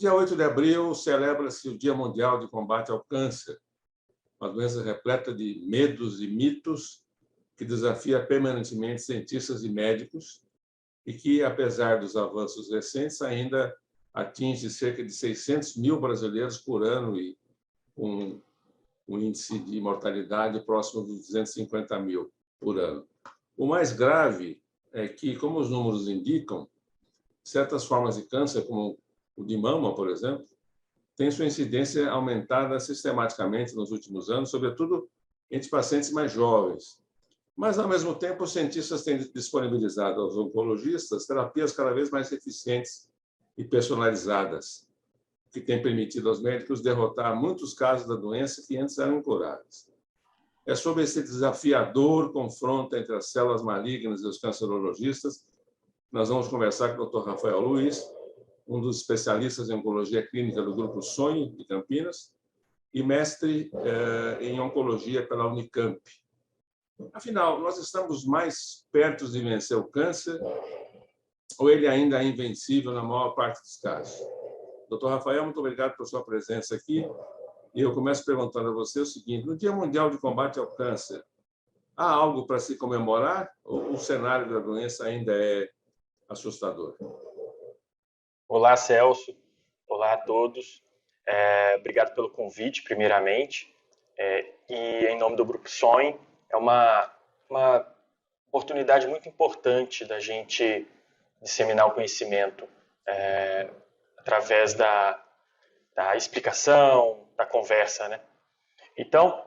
dia 8 de abril celebra-se o Dia Mundial de Combate ao Câncer, uma doença repleta de medos e mitos que desafia permanentemente cientistas e médicos e que, apesar dos avanços recentes, ainda atinge cerca de 600 mil brasileiros por ano e com um índice de mortalidade próximo dos 250 mil por ano. O mais grave é que, como os números indicam, certas formas de câncer, como o de mama, por exemplo, têm sua incidência aumentada sistematicamente nos últimos anos, sobretudo entre pacientes mais jovens. Mas, ao mesmo tempo, os cientistas têm disponibilizado aos oncologistas terapias cada vez mais eficientes e personalizadas, que têm permitido aos médicos derrotar muitos casos da doença que antes eram incuráveis. É sobre esse desafiador confronto entre as células malignas e os cancerologistas nós vamos conversar com o Dr. Rafael Luiz, um dos especialistas em oncologia clínica do Grupo Sonho, de Campinas, e mestre em oncologia pela Unicamp. Afinal, nós estamos mais perto de vencer o câncer ou ele ainda é invencível na maior parte dos casos? Dr. Rafael, muito obrigado por sua presença aqui. E eu começo perguntando a você o seguinte: no Dia Mundial de Combate ao Câncer, há algo para se comemorar ou o cenário da doença ainda é assustador? Olá, Celso. Olá a todos. Obrigado pelo convite, primeiramente. E em nome do Grupo Sonho, é uma oportunidade muito importante da gente disseminar o conhecimento através da explicação, da conversa, né? Então,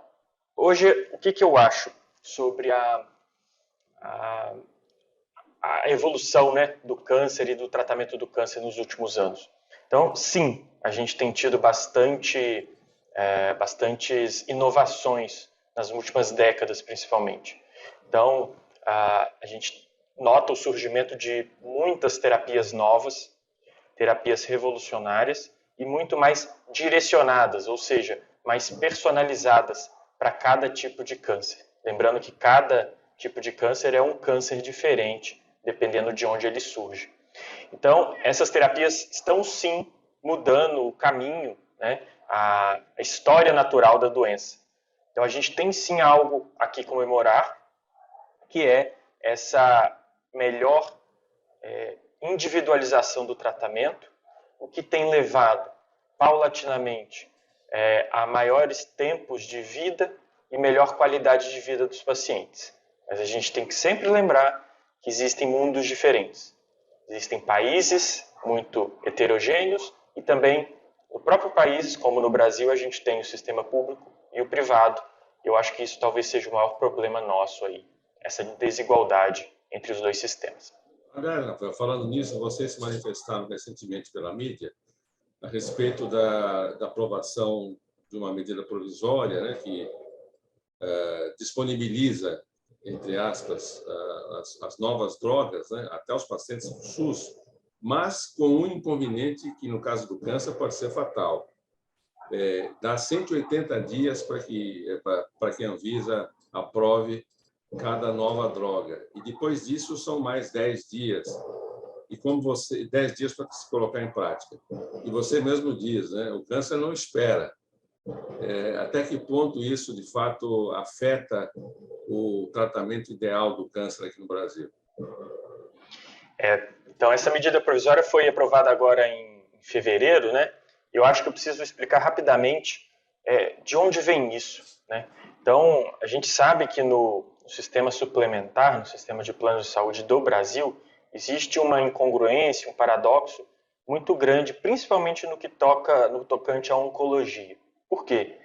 hoje, o que eu acho sobre a evolução, né, do câncer e do tratamento do câncer nos últimos anos? Então, sim, a gente tem tido bastantes inovações nas últimas décadas, principalmente. Então, a gente nota o surgimento de muitas terapias novas, terapias revolucionárias e muito mais direcionadas, ou seja, mais personalizadas para cada tipo de câncer. Lembrando que cada tipo de câncer é um câncer diferente, dependendo de onde ele surge. Então, essas terapias estão sim mudando o caminho, né, a história natural da doença. Então, a gente tem sim algo aqui comemorar, que é essa melhor individualização do tratamento, o que tem levado paulatinamente a maiores tempos de vida e melhor qualidade de vida dos pacientes. Mas a gente tem que sempre lembrar que existem mundos diferentes. Existem países muito heterogêneos e também no próprio país, como no Brasil, a gente tem o sistema público e o privado. Eu acho que isso talvez seja o maior problema nosso aí, essa desigualdade entre os dois sistemas. Aliás, Rafael, falando nisso, vocês se manifestaram recentemente pela mídia a respeito da aprovação de uma medida provisória, né, que disponibiliza, entre aspas, as novas drogas, né, até os pacientes do SUS, mas com um inconveniente que, no caso do câncer, pode ser fatal. Dá 180 dias para que a Anvisa aprove cada nova droga. E depois disso são mais 10 dias. E 10 dias para se colocar em prática. E você mesmo diz, né, o câncer não espera. Até que ponto isso, de fato, afeta o tratamento ideal do câncer aqui no Brasil? Então, essa medida provisória foi aprovada agora em fevereiro, né? Eu acho que eu preciso explicar rapidamente de onde vem isso, né? Então, a gente sabe que no sistema suplementar, no sistema de planos de saúde do Brasil, existe uma incongruência, um paradoxo muito grande, principalmente no tocante à oncologia. Por quê?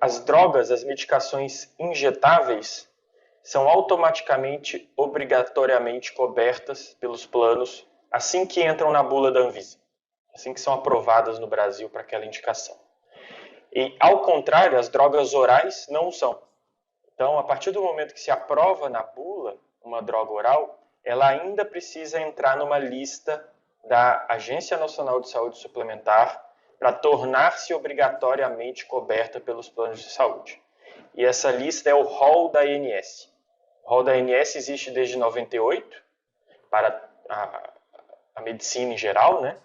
As drogas, as medicações injetáveis, são automaticamente, obrigatoriamente cobertas pelos planos assim que entram na bula da Anvisa, assim que são aprovadas no Brasil para aquela indicação. E, ao contrário, as drogas orais não são. Então, a partir do momento que se aprova na bula uma droga oral, ela ainda precisa entrar numa lista da Agência Nacional de Saúde Suplementar para tornar-se obrigatoriamente coberta pelos planos de saúde. E essa lista é o rol da ANS. O rol da ANS existe desde 98 para a medicina em geral, né?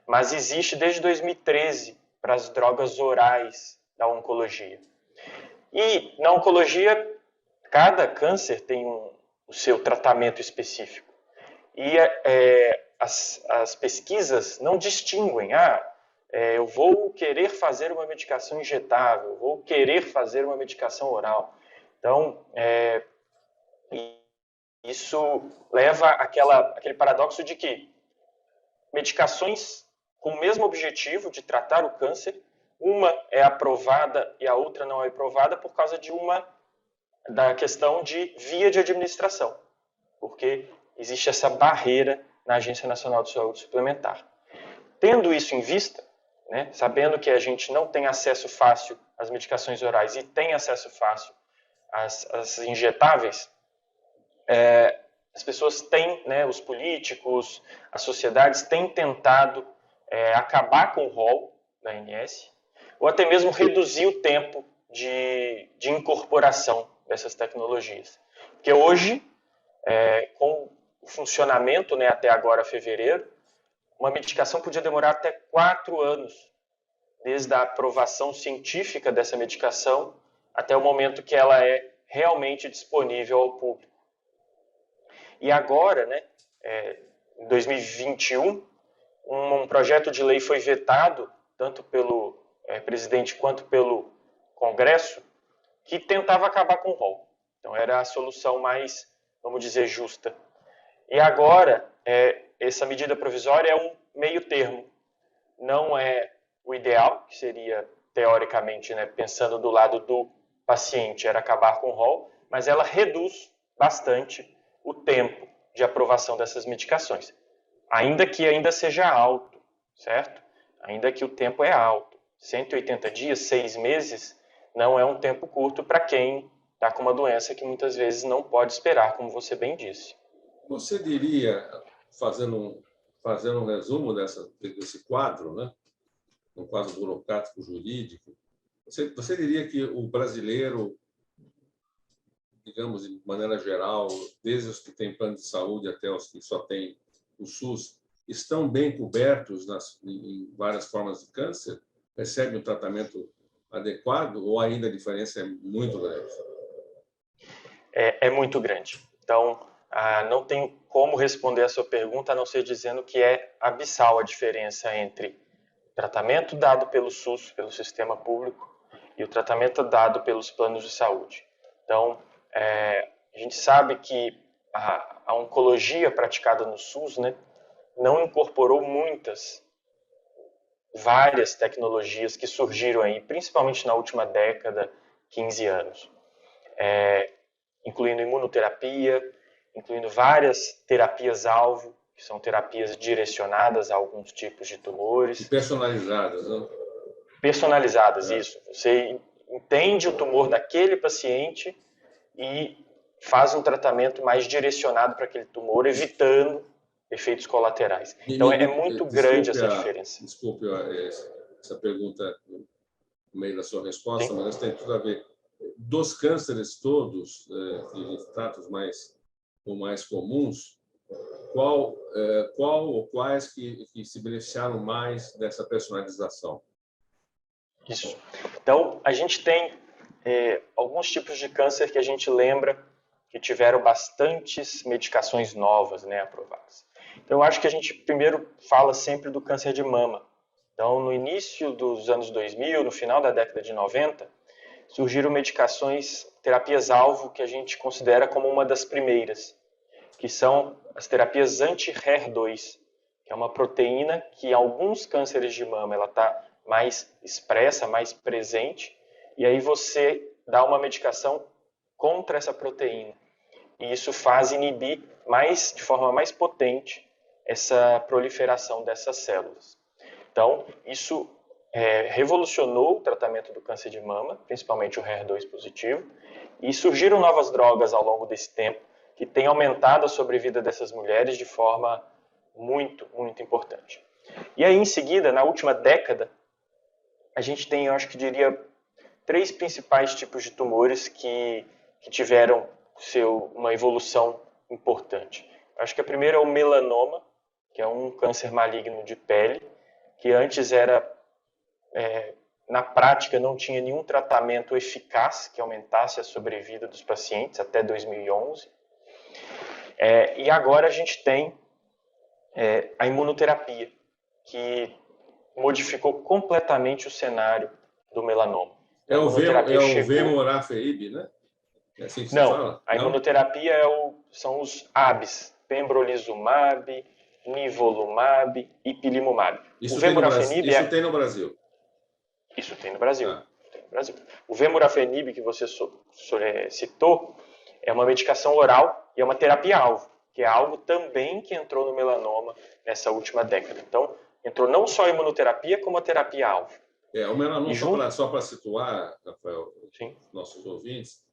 mas existe desde 2013 para as drogas orais da oncologia. E na oncologia, cada câncer tem o seu tratamento específico. E as pesquisas não distinguem, eu vou querer fazer uma medicação injetável, eu vou querer fazer uma medicação oral. Então, isso leva àquele paradoxo de que medicações com o mesmo objetivo de tratar o câncer, uma é aprovada e a outra não é aprovada por causa da questão de via de administração, porque existe essa barreira na Agência Nacional de Saúde Suplementar. Tendo isso em vista, né, sabendo que a gente não tem acesso fácil às medicações orais e tem acesso fácil às injetáveis, as pessoas têm, né, os políticos, as sociedades têm tentado acabar com o rol da ANS, ou até mesmo reduzir o tempo de incorporação dessas tecnologias. Porque hoje, com o funcionamento, né, até agora, fevereiro, uma medicação podia demorar até 4 anos, desde a aprovação científica dessa medicação até o momento que ela é realmente disponível ao público. E agora, né, em 2021, um projeto de lei foi vetado, tanto pelo presidente quanto pelo Congresso, que tentava acabar com o rol. Então, era a solução mais, vamos dizer, justa. E agora, essa medida provisória é um meio termo. Não é o ideal, que seria, teoricamente, né, pensando do lado do paciente, era acabar com o rol, mas ela reduz bastante o tempo de aprovação dessas medicações. Ainda que ainda seja alto, certo? Ainda que o tempo é alto. 180 dias, 6 meses, não é um tempo curto para quem está com uma doença que muitas vezes não pode esperar, como você bem disse. Você diria, fazendo um resumo desse quadro, né? Um quadro burocrático jurídico, você diria que o brasileiro, digamos, de maneira geral, desde os que têm plano de saúde até os que só têm o SUS, estão bem cobertos em várias formas de câncer? Recebem o tratamento adequado ou ainda a diferença é muito grande? É muito grande. Então, não tenho como responder a sua pergunta a não ser dizendo que é abissal a diferença entre o tratamento dado pelo SUS, pelo sistema público, e o tratamento dado pelos planos de saúde. Então, a gente sabe que a oncologia praticada no SUS, né, não incorporou várias tecnologias que surgiram aí, principalmente na última década, 15 anos. Incluindo imunoterapia, incluindo várias terapias-alvo, que são terapias direcionadas a alguns tipos de tumores. E personalizadas, não? Personalizadas, isso. Você entende o tumor daquele paciente e faz um tratamento mais direcionado para aquele tumor, evitando efeitos colaterais. Então, é muito grande essa diferença. Desculpe essa pergunta no meio da sua resposta, sim, mas isso tem tudo a ver. Dos cânceres todos, tratos mais comuns, qual ou quais que se beneficiaram mais dessa personalização? Isso. Então, a gente tem alguns tipos de câncer que a gente lembra que tiveram bastantes medicações novas, né, aprovadas. Então, eu acho que a gente primeiro fala sempre do câncer de mama. Então, no início dos anos 2000, no final da década de 90, surgiram medicações, terapias-alvo, que a gente considera como uma das primeiras, que são as terapias anti-HER2, que é uma proteína que em alguns cânceres de mama ela está mais expressa, mais presente, e aí você dá uma medicação contra essa proteína. E isso faz inibir de forma mais potente essa proliferação dessas células. Então, isso revolucionou o tratamento do câncer de mama, principalmente o HER2 positivo, e surgiram novas drogas ao longo desse tempo que têm aumentado a sobrevida dessas mulheres de forma muito, muito importante. E aí, em seguida, na última década, a gente tem, eu acho que diria, 3 principais tipos de tumores que tiveram uma evolução importante. Eu acho que a primeira é o melanoma, que é um câncer maligno de pele, que antes era, na prática, não tinha nenhum tratamento eficaz que aumentasse a sobrevida dos pacientes até 2011. E agora a gente tem a imunoterapia, que modificou completamente o cenário do melanoma. É o Vemurafenib, né? É assim que se Não, fala? a imunoterapia são os ABs, pembrolizumab, nivolumab, ipilimumab. Isso tem no Brasil? Isso tem no Brasil. Ah. O Vemurafenib que você citou é uma medicação oral e é uma terapia-alvo, que é algo também que entrou no melanoma nessa última década. Então, entrou não só a imunoterapia, como a terapia-alvo. O melanoma, só para situar, Rafael, Sim. Nossos ouvintes,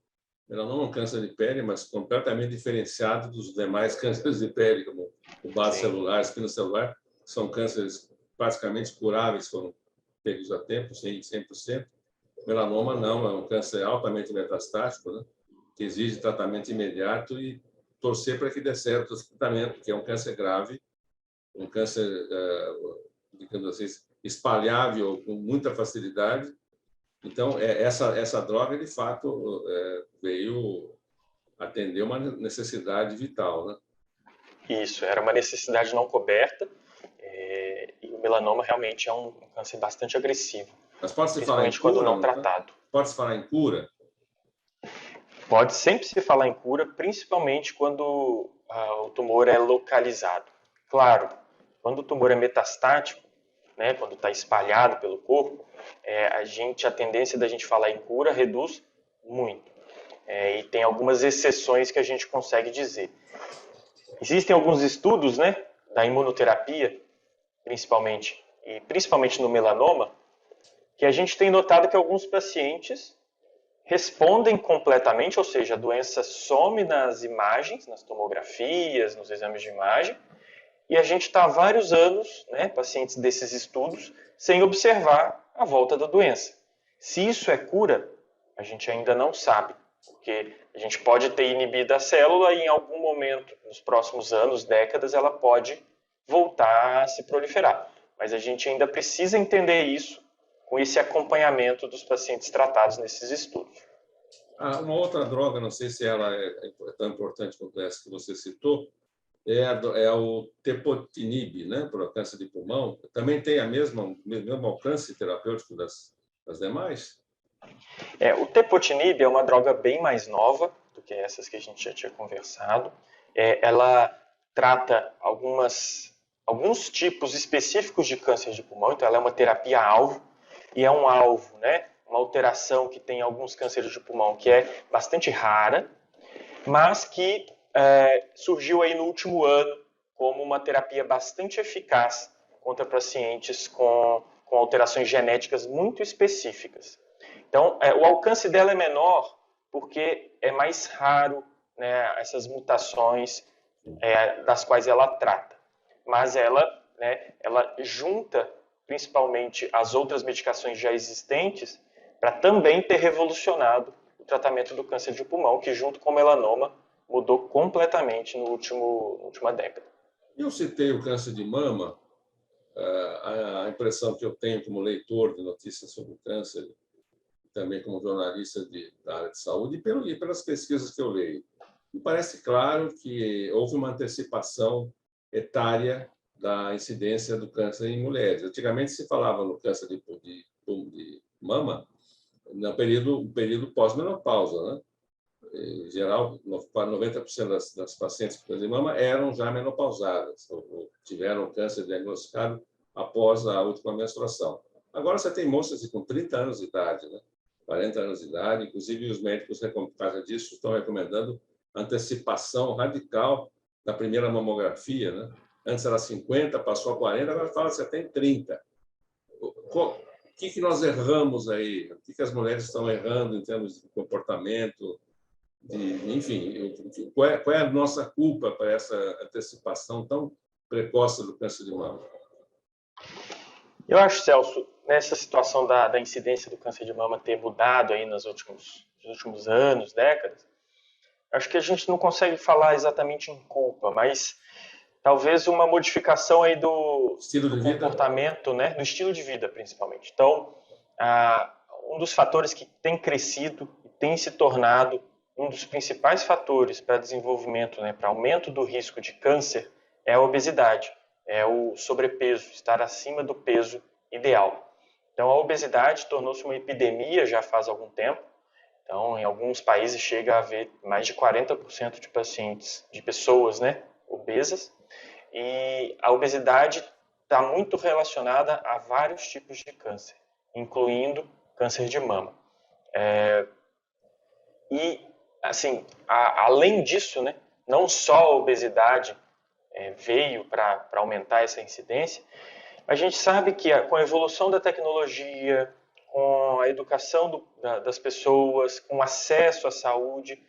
melanoma é um câncer de pele, mas completamente diferenciado dos demais cânceres de pele, como o base celular, espinocelular, que são cânceres praticamente curáveis, foram pegos a tempo, 100%. Melanoma não, é um câncer altamente metastático, né? Que exige tratamento imediato e torcer para que dê certo o tratamento, porque é um câncer grave, um câncer, digamos assim, espalhável com muita facilidade. Então, essa droga, de fato, veio atender uma necessidade vital, né? Isso, era uma necessidade não coberta, e o melanoma realmente é um câncer bastante agressivo. Mas pode-se falar em cura? Quando não tratado. Pode-se falar em cura? Pode sempre se falar em cura, principalmente quando o tumor é localizado. Claro, quando o tumor é metastático, né, quando está espalhado pelo corpo, a tendência da gente falar em cura reduz muito. E tem algumas exceções que a gente consegue dizer. Existem alguns estudos, né, da imunoterapia, principalmente no melanoma, que a gente tem notado que alguns pacientes respondem completamente, ou seja, a doença some nas imagens, nas tomografias, nos exames de imagem, e a gente está há vários anos, né, pacientes desses estudos, sem observar a volta da doença. Se isso é cura, a gente ainda não sabe, porque a gente pode ter inibido a célula e em algum momento, nos próximos anos, décadas, ela pode voltar a se proliferar. Mas a gente ainda precisa entender isso com esse acompanhamento dos pacientes tratados nesses estudos. Uma outra droga, não sei se ela é tão importante quanto essa que você citou, é o tepotinib, né, para o câncer de pulmão. Também tem o mesmo alcance terapêutico das demais? O tepotinib é uma droga bem mais nova do que essas que a gente já tinha conversado. Ela trata alguns tipos específicos de câncer de pulmão, então ela é uma terapia-alvo, e é um alvo, né, uma alteração que tem alguns cânceres de pulmão que é bastante rara, mas que surgiu aí no último ano como uma terapia bastante eficaz contra pacientes com alterações genéticas muito específicas. Então, o alcance dela é menor porque é mais raro, né, essas mutações das quais ela trata. Mas ela junta principalmente as outras medicações já existentes para também ter revolucionado o tratamento do câncer de pulmão, que junto com o melanoma mudou completamente na última década. Eu citei o câncer de mama. A impressão que eu tenho como leitor de notícias sobre o câncer, também como jornalista da área de saúde, e pelas pesquisas que eu leio, me parece claro que houve uma antecipação etária da incidência do câncer em mulheres. Antigamente se falava no câncer de mama no período pós-menopausa, né? Em geral, 90% das pacientes com câncer de mama eram já menopausadas, ou tiveram câncer diagnosticado após a última menstruação. Agora você tem moças com 30 anos de idade, né? 40 anos de idade, inclusive os médicos, por causa disso, estão recomendando antecipação radical da primeira mamografia, né? Antes era 50, passou a 40, agora fala que você tem 30. O que nós erramos aí? O que as mulheres estão errando em termos de comportamento? Enfim, qual é a nossa culpa para essa antecipação tão precoce do câncer de mama? Eu acho, Celso, nessa situação da incidência do câncer de mama ter mudado aí nos últimos anos, décadas, acho que a gente não consegue falar exatamente em culpa, mas talvez uma modificação aí do comportamento, né, do estilo de vida, principalmente. Então, um dos fatores que tem crescido e tem se tornado um dos principais fatores para desenvolvimento, né, para aumento do risco de câncer, é a obesidade, é o sobrepeso, estar acima do peso ideal. Então, a obesidade tornou-se uma epidemia já faz algum tempo. Então, em alguns países chega a haver mais de 40% de pacientes, de pessoas, né, obesas. E a obesidade está muito relacionada a vários tipos de câncer, incluindo câncer de mama. E, assim, além disso, né, não só a obesidade veio para aumentar essa incidência, a gente sabe que com a evolução da tecnologia, com a educação das pessoas, com acesso à saúde,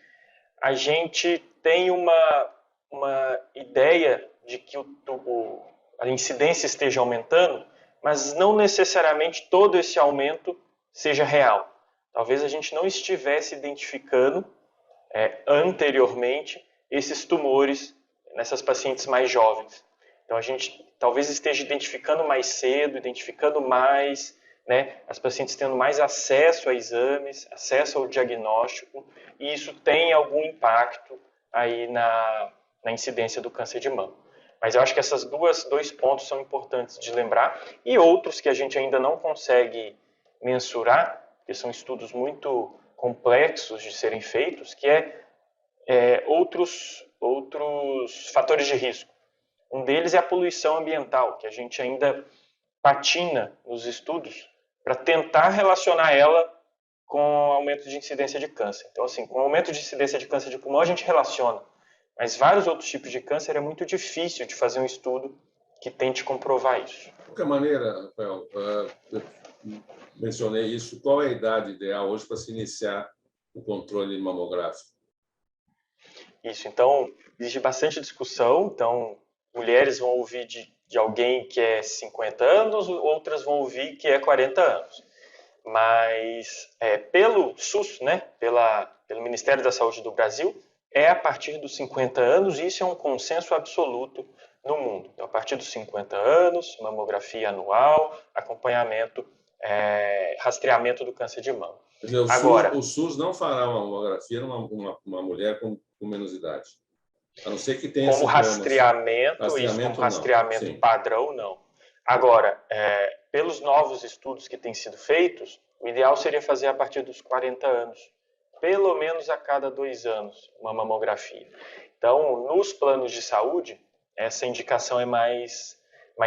a gente tem uma ideia de que a incidência esteja aumentando, mas não necessariamente todo esse aumento seja real. Talvez a gente não estivesse identificando anteriormente esses tumores nessas pacientes mais jovens. Então a gente talvez esteja identificando mais cedo, identificando mais, né, as pacientes tendo mais acesso a exames, acesso ao diagnóstico, e isso tem algum impacto aí na incidência do câncer de mama. Mas eu acho que esses dois pontos são importantes de lembrar, e outros que a gente ainda não consegue mensurar, que são estudos muito complexos de serem feitos, que outros fatores de risco. Um deles é a poluição ambiental, que a gente ainda patina nos estudos para tentar relacionar ela com o aumento de incidência de câncer. Então, assim, com o aumento de incidência de câncer de pulmão a gente relaciona, mas vários outros tipos de câncer é muito difícil de fazer um estudo que tente comprovar isso. De qualquer maneira, Rafael, eu mencionei isso, qual é a idade ideal hoje para se iniciar o controle mamográfico? Isso, então, existe bastante discussão, então, mulheres vão ouvir de alguém que é 50 anos, outras vão ouvir que é 40 anos. Mas pelo SUS, né, pelo Ministério da Saúde do Brasil, é a partir dos 50 anos, e isso é um consenso absoluto no mundo. Então, a partir dos 50 anos, mamografia anual, acompanhamento, rastreamento do câncer de mama. Quer dizer, Agora, o SUS não fará uma mamografia numa mulher com menos idade, a não ser que tenha como sintomas. rastreamento, isso como rastreamento padrão, não. Agora, pelos novos estudos que têm sido feitos, o ideal seria fazer a partir dos 40 anos, pelo menos a cada 2 anos, uma mamografia. Então, nos planos de saúde, essa indicação é mais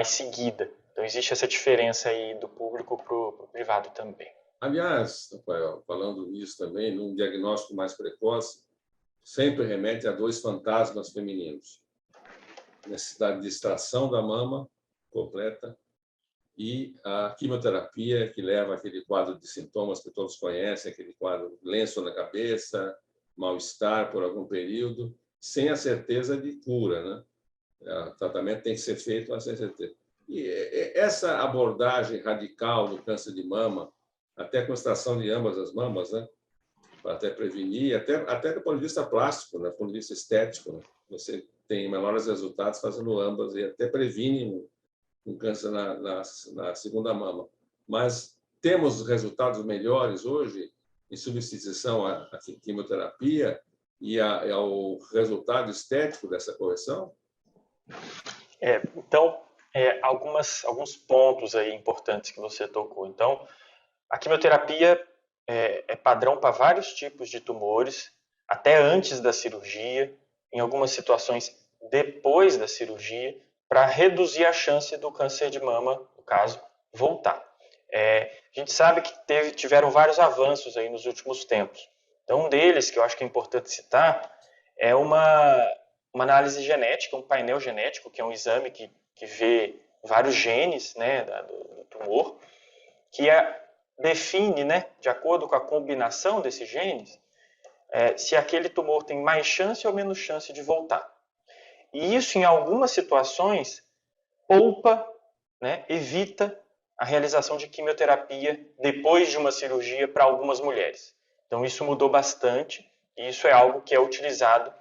seguida. Então, existe essa diferença aí do público para o privado também. Aliás, Rafael, falando nisso também, num diagnóstico mais precoce, sempre remete a 2 fantasmas femininos: necessidade de extração da mama completa e a quimioterapia, que leva àquele quadro de sintomas que todos conhecem, aquele quadro lenço na cabeça, mal-estar por algum período, sem a certeza de cura, né? O tratamento tem que ser feito, mas sem certeza. E essa abordagem radical do câncer de mama, até com extração de ambas as mamas, né, para até prevenir, até do ponto de vista plástico, né, do ponto de vista estético, né, você tem melhores resultados fazendo ambas e até previne um câncer na segunda mama. Mas temos resultados melhores hoje em substituição à quimioterapia e ao resultado estético dessa correção? Então, alguns pontos aí importantes que você tocou. Então, a quimioterapia é padrão para vários tipos de tumores, até antes da cirurgia, em algumas situações depois da cirurgia, para reduzir a chance do câncer de mama, no caso, voltar. A gente sabe que tiveram vários avanços aí nos últimos tempos. Então, um deles, que eu acho que é importante citar, é uma análise genética, um painel genético, que é um exame que vê vários genes, né, do tumor, que define, né, de acordo com a combinação desses genes, se aquele tumor tem mais chance ou menos chance de voltar. E isso, em algumas situações, poupa, né, evita a realização de quimioterapia depois de uma cirurgia para algumas mulheres. Então, isso mudou bastante e isso é algo que é utilizado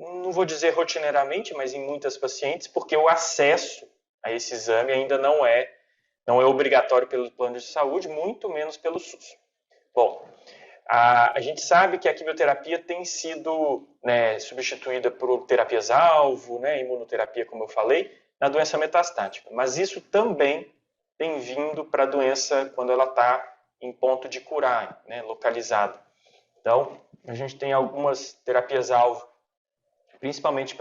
não vou dizer rotineiramente, mas em muitas pacientes, porque o acesso a esse exame ainda não é obrigatório pelo plano de saúde, muito menos pelo SUS. Bom, a gente sabe que a quimioterapia tem sido, né, substituída por terapias-alvo, né, imunoterapia, como eu falei, na doença metastática. Mas isso também tem vindo para a doença quando ela está em ponto de curar, né, localizada. Então, a gente tem algumas terapias-alvo, principalmente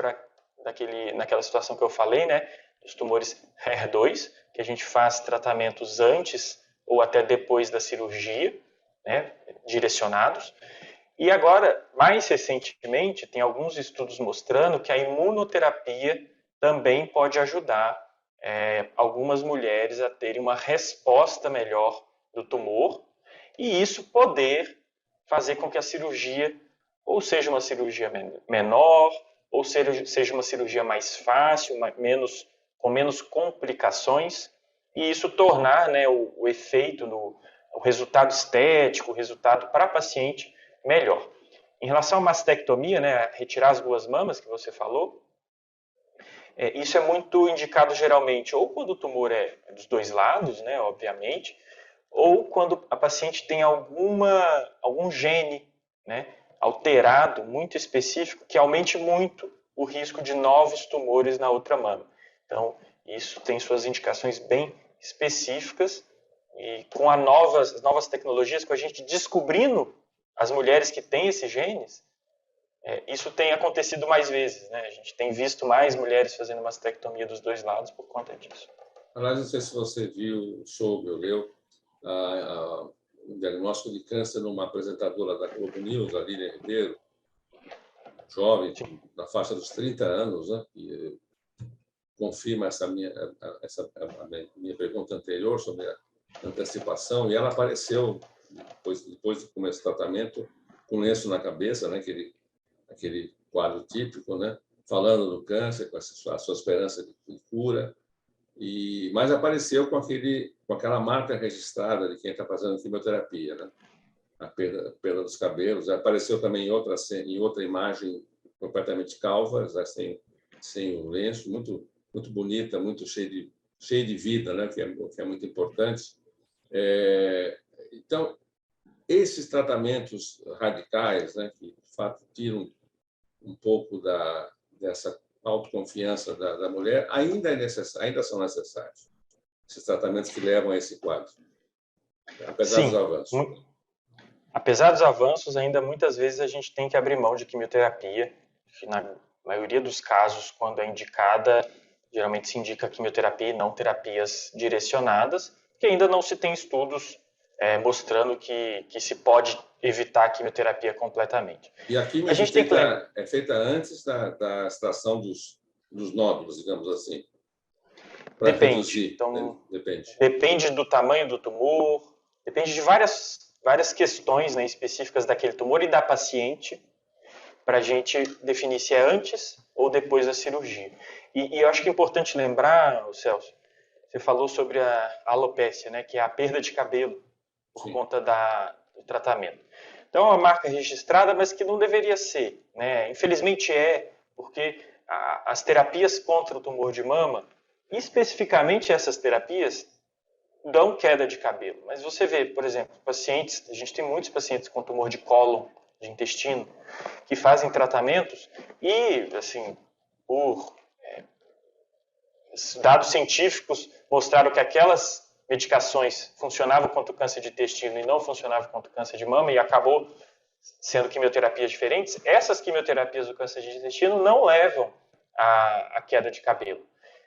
naquela situação que eu falei, né, dos tumores HER2, que a gente faz tratamentos antes ou até depois da cirurgia, né, direcionados. E agora, mais recentemente, tem alguns estudos mostrando que a imunoterapia também pode ajudar algumas mulheres a terem uma resposta melhor do tumor e isso poder fazer com que a cirurgia ou seja uma cirurgia menor ou seja uma cirurgia mais fácil, com menos complicações e isso tornar, né, o efeito, o resultado estético, o resultado para a paciente melhor. Em relação à mastectomia, né, retirar as duas mamas que você falou, isso é muito indicado geralmente ou quando o tumor é dos dois lados, né, obviamente, ou quando a paciente tem algum gene, né, alterado, muito específico, que aumente muito o risco de novos tumores na outra mama. Então, isso tem suas indicações bem específicas e com as novas tecnologias, com a gente descobrindo as mulheres que têm esses genes, isso tem acontecido mais vezes, né? A gente tem visto mais mulheres fazendo mastectomia dos dois lados por conta disso. Aliás, não sei se você viu, soube ou leu, um diagnóstico de câncer numa apresentadora da Globo News, a Lilian Ribeiro, jovem, na faixa dos 30 anos, né? Que confirma a minha pergunta anterior sobre a antecipação, e ela apareceu, depois de começar o tratamento, com lenço na cabeça, né? Aquele quadro típico, né? Falando do câncer, com a sua esperança de cura, mas apareceu com aquela marca registrada de quem está fazendo quimioterapia, né? A perda dos cabelos. Apareceu também em outra imagem completamente calva, sem o lenço, muito bonita, muito cheia de vida, né? Que é muito importante. Então, esses tratamentos radicais, né? Que de fato tiram um pouco dessa autoconfiança da mulher, ainda são necessários. Esses tratamentos que levam a esse quadro, apesar dos avanços. Apesar dos avanços, ainda muitas vezes a gente tem que abrir mão de quimioterapia, que na maioria dos casos, quando é indicada, geralmente se indica quimioterapia e não terapias direcionadas, que ainda não se tem estudos mostrando que se pode evitar a quimioterapia completamente. E a quimio é feita antes da extração dos nódulos, digamos assim. Depende. Então, depende do tamanho do tumor, depende de várias questões, né, específicas daquele tumor e da paciente, para a gente definir se é antes ou depois da cirurgia. E eu acho que é importante lembrar, Celso, você falou sobre a alopécia, né, que é a perda de cabelo por Sim. conta do tratamento. Então, é uma marca registrada, mas que não deveria ser, né? Infelizmente porque as terapias contra o tumor de mama, especificamente essas terapias, dão queda de cabelo. Mas você vê, por exemplo, a gente tem muitos pacientes com tumor de cólon, de intestino, que fazem tratamentos e, assim, por dados científicos mostraram que aquelas medicações funcionavam contra o câncer de intestino e não funcionavam contra o câncer de mama e acabou sendo quimioterapias diferentes. Essas quimioterapias do câncer de intestino não levam à queda de cabelo.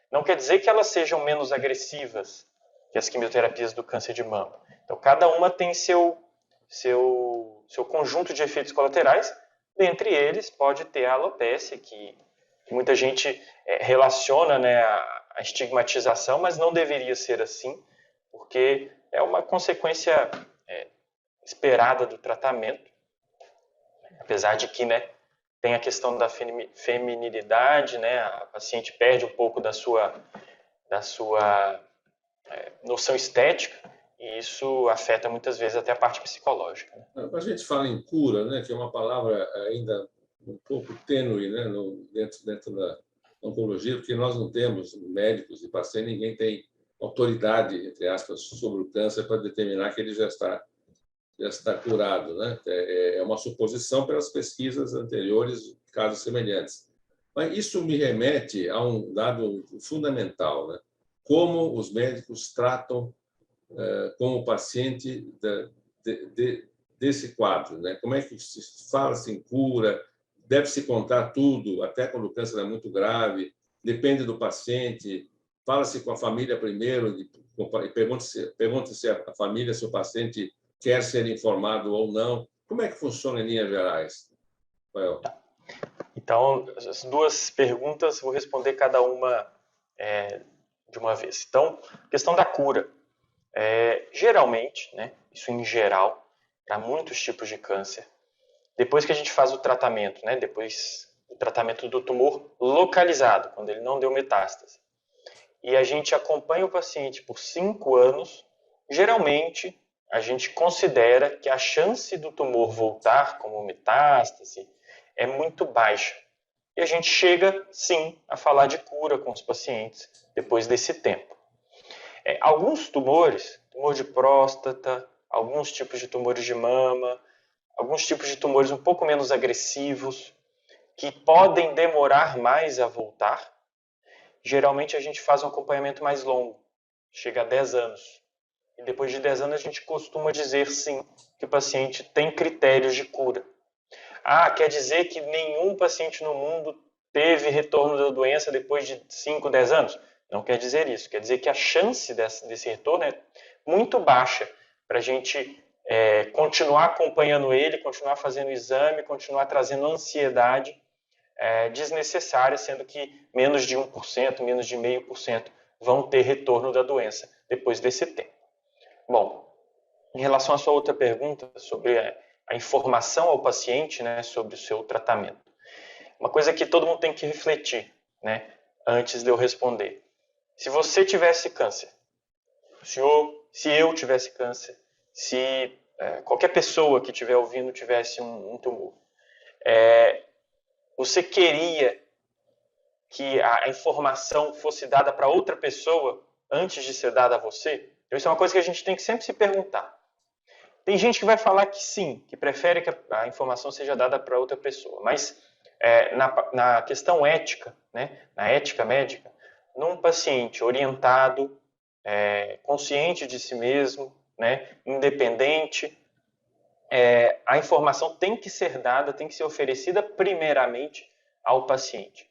Não quer dizer que elas sejam menos agressivas que as quimioterapias do câncer de mama. Então, cada uma tem seu conjunto de efeitos colaterais. Dentre eles, pode ter a alopécia, que muita gente relaciona, né, a estigmatização, mas não deveria ser assim, porque é uma consequência esperada do tratamento, apesar de que, né, tem a questão da feminilidade, né, a paciente perde um pouco da sua noção estética, e isso afeta muitas vezes até a parte psicológica. Né? A gente fala em cura, né, que é uma palavra ainda um pouco tênue, né, dentro da oncologia, porque nós não temos médicos e pacientes, ninguém tem autoridade, entre aspas, sobre o câncer para determinar que ele já está curado, né? É uma suposição pelas pesquisas anteriores, casos semelhantes. Mas isso me remete a um dado fundamental, né? Como os médicos tratam com o paciente desse quadro, né? Como é que se fala-se em cura? Deve-se contar tudo, até quando o câncer é muito grave, depende do paciente. Fala-se com a família primeiro, pergunta-se à família se o paciente quer ser informado ou não. Como é que funciona em linhas gerais, Rafael? Então, as duas perguntas, vou responder cada uma de uma vez. Então, questão da cura. Geralmente, né, isso em geral, para muitos tipos de câncer, depois que a gente faz o tratamento, né, depois do tratamento do tumor localizado, quando ele não deu metástase, e a gente acompanha o paciente por 5 anos, geralmente a gente considera que a chance do tumor voltar como metástase é muito baixa. E a gente chega, sim, a falar de cura com os pacientes depois desse tempo. Alguns tumores, tumor de próstata, alguns tipos de tumores de mama, alguns tipos de tumores um pouco menos agressivos, que podem demorar mais a voltar, geralmente a gente faz um acompanhamento mais longo, chega a 10 anos. E depois de 10 anos a gente costuma dizer, sim, que o paciente tem critérios de cura. Quer dizer que nenhum paciente no mundo teve retorno da doença depois de 5, 10 anos? Não quer dizer isso. Quer dizer que a chance desse retorno é muito baixa para a gente continuar acompanhando ele, continuar fazendo exame, continuar trazendo ansiedade desnecessária, sendo que menos de 1%, menos de 0,5% vão ter retorno da doença depois desse tempo. Bom, em relação à sua outra pergunta sobre a informação ao paciente, né, sobre o seu tratamento. Uma coisa que todo mundo tem que refletir, né, antes de eu responder. Se você tivesse câncer, se eu tivesse câncer, se qualquer pessoa que estiver ouvindo tivesse um tumor, você queria que a informação fosse dada para outra pessoa antes de ser dada a você? Então, isso é uma coisa que a gente tem que sempre se perguntar. Tem gente que vai falar que sim, que prefere que a informação seja dada para outra pessoa, mas na questão ética, né, na ética médica, num paciente orientado, consciente de si mesmo, né, independente, a informação tem que ser dada, tem que ser oferecida primeiramente ao paciente.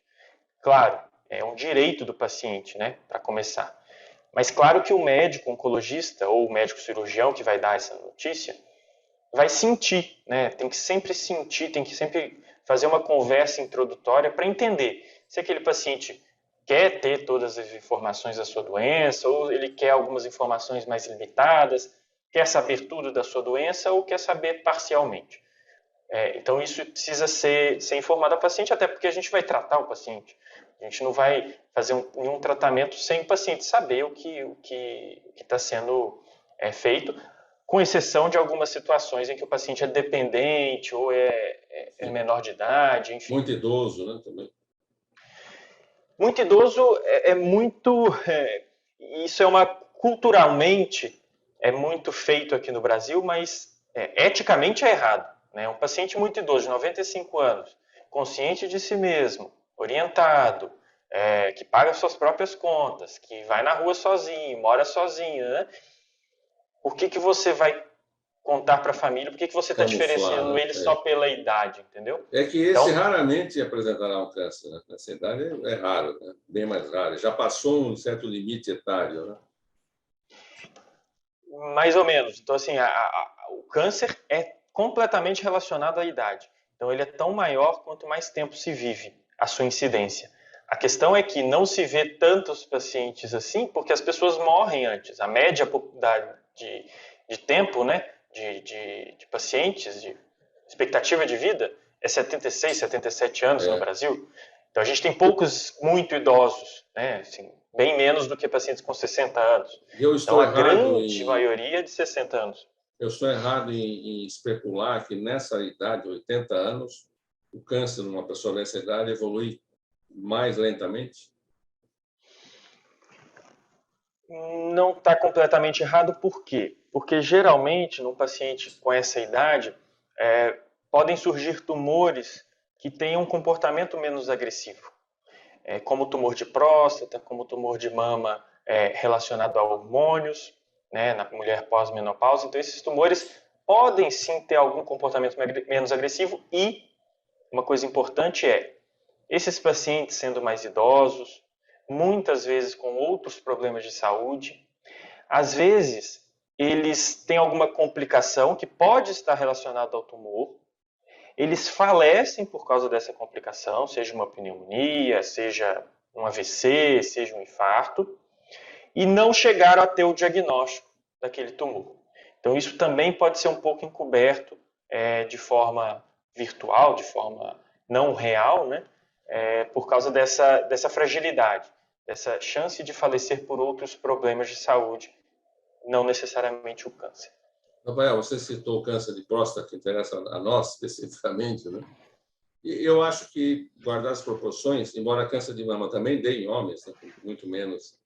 Claro, é um direito do paciente, né, para começar. Mas claro que o médico oncologista ou o médico cirurgião que vai dar essa notícia vai sentir, né? Tem que sempre sentir, tem que sempre fazer uma conversa introdutória para entender se aquele paciente quer ter todas as informações da sua doença ou ele quer algumas informações mais limitadas, quer saber tudo da sua doença ou quer saber parcialmente. Então isso precisa ser informado ao paciente, até porque a gente vai tratar o paciente. A gente não vai fazer nenhum tratamento sem o paciente saber o que está sendo feito, com exceção de algumas situações em que o paciente é dependente ou é menor de idade, enfim. Muito idoso, né, também. Muito idoso isso culturalmente é muito feito aqui no Brasil, mas eticamente é errado. Né? Um paciente muito idoso, de 95 anos, consciente de si mesmo, orientado, que paga suas próprias contas, que vai na rua sozinho, mora sozinho, né? Por que você vai contar para a família? Por que você está diferenciando ele só pela idade, entendeu? É que esse raramente apresentará um câncer. Né? Essa idade é raro, né? Bem mais raro. Já passou um certo limite etário, né? Mais ou menos. Então, assim, o câncer é completamente relacionado à idade. Então, ele é tão maior quanto mais tempo se vive a sua incidência. A questão é que não se vê tantos pacientes assim, porque as pessoas morrem antes. A média de tempo, né, de pacientes, de expectativa de vida, é 76, 77 anos no Brasil. Então, a gente tem poucos muito idosos, né, assim, bem menos do que pacientes com 60 anos. Então, a grande maioria é de 60 anos. Eu estou errado em especular que nessa idade, 80 anos, o câncer numa pessoa dessa idade evolui mais lentamente? Não está completamente errado, por quê? Porque geralmente, num paciente com essa idade, podem surgir tumores que tenham um comportamento menos agressivo, como o tumor de próstata, como o tumor de mama relacionado a hormônios, né, na mulher pós-menopausa. Então, esses tumores podem sim ter algum comportamento menos agressivo e, uma coisa importante esses pacientes sendo mais idosos, muitas vezes com outros problemas de saúde, às vezes eles têm alguma complicação que pode estar relacionada ao tumor, eles falecem por causa dessa complicação, seja uma pneumonia, seja um AVC, seja um infarto, e não chegaram a ter o diagnóstico daquele tumor. Então isso também pode ser um pouco encoberto de forma virtual, de forma não real, né? Por causa dessa fragilidade, dessa chance de falecer por outros problemas de saúde, não necessariamente o câncer. Rafael, você citou o câncer de próstata, que interessa a nós especificamente, né? E eu acho que, guardar as proporções, embora câncer de mama também dê em homens, né, com muito menos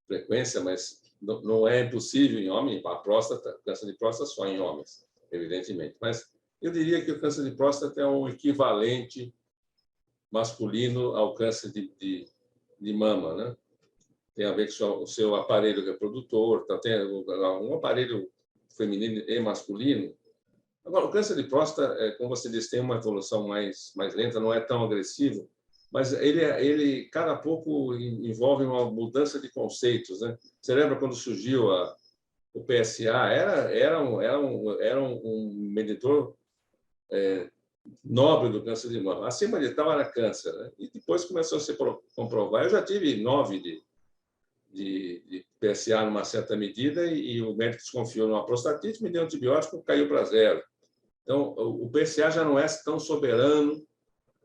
frequência, mas não é impossível em homem, a próstata, câncer de próstata só em homens, evidentemente. Mas eu diria que o câncer de próstata é um equivalente masculino ao câncer de mama, né? Tem a ver com o seu aparelho reprodutor, tá tendo um aparelho feminino e masculino. Agora, o câncer de próstata, como você disse, tem uma evolução mais lenta, não é tão agressivo, mas ele cada pouco envolve uma mudança de conceitos, né? Você lembra quando surgiu o PSA? Era um medidor nobre do câncer de mama. Acima de tal era câncer, né? E depois começou a se comprovar. Eu já tive 9 de PSA numa certa medida e o médico desconfiou numa prostatite, me deu antibiótico, caiu para 0. Então, o PSA já não é tão soberano